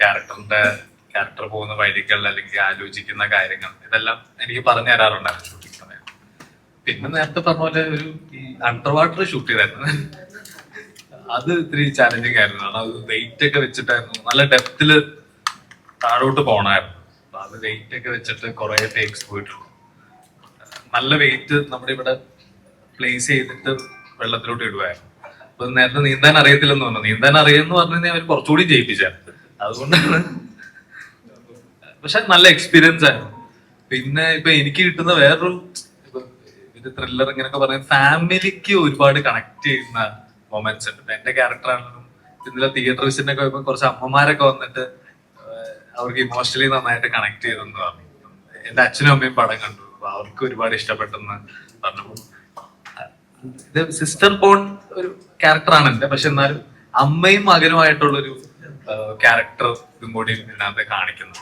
Character പോകുന്ന വഴികൾ അല്ലെങ്കിൽ ആലോചിക്കുന്ന കാര്യങ്ങൾ ഇതെല്ലാം എനിക്ക് പറഞ്ഞു തരാറുണ്ടായിരുന്നു ഷൂട്ടിംഗ് സമയം. പിന്നെ നേരത്തെ പറഞ്ഞ പോലെ ഈ അണ്ടർ വാട്ടർ ഷൂട്ട് ചെയ്തായിരുന്നു. അത് ഇത്തിരി ചാലഞ്ചിങ് ആയിരുന്നു. കാരണം അത് വെയിറ്റ് ഒക്കെ വെച്ചിട്ടായിരുന്നു, നല്ല ഡെപ്തില് താഴോട്ട് പോകണമായിരുന്നു. അപ്പൊ അത് വെയിറ്റ് ഒക്കെ വെച്ചിട്ട് കുറെ ടേക്സ് പോയിട്ടുണ്ട്. നല്ല വെയിറ്റ് നമ്മുടെ ഇവിടെ പ്ലേസ് ചെയ്തിട്ട് വെള്ളത്തിലോട്ട് ഇടുവായിരുന്നു. അപ്പൊ നേരത്തെ നീന്താൻ അറിയത്തില്ലെന്ന് പറഞ്ഞു. നീന്താൻ അറിയാന്ന് പറഞ്ഞു കഴിഞ്ഞാൽ അവർ കുറച്ചുകൂടി ജയിപ്പിച്ചായിരുന്നു. അതുകൊണ്ടാണ്. പക്ഷെ നല്ല എക്സ്പീരിയൻസ് ആയിരുന്നു. പിന്നെ ഇപ്പൊ എനിക്ക് കിട്ടുന്ന വേറൊരു ഇത് ത്രില്ലർ ഇങ്ങനെയൊക്കെ പറയുന്നത് ഫാമിലിക്ക് ഒരുപാട് കണക്ട് ചെയ്യുന്ന മൊമെന്റ്സ് ഉണ്ട്. എന്റെ ക്യാരക്ടറാണെങ്കിലും ഇന്നലെ തിയേറ്റർ വിസിറ്റിനൊക്കെ പോയപ്പോ കുറച്ച് അമ്മമാരൊക്കെ വന്നിട്ട് അവർക്ക് ഇമോഷണലി നന്നായിട്ട് കണക്ട് ചെയ്തെന്ന് പറഞ്ഞു. എന്റെ അച്ഛനും അമ്മയും പടം കണ്ടു, അവർക്ക് ഒരുപാട് ഇഷ്ടപ്പെട്ടെന്ന് പറഞ്ഞു. ഇത് സിസ്റ്റർ ബോൺ ഒരു ക്യാരക്ടറാണ് എന്റെ, പക്ഷെ എന്നാലും അമ്മയും മകനുമായിട്ടുള്ളൊരു ക്യാരക്ടർ ഇതും കൂടി ഇതിനകത്ത് കാണിക്കുന്നു.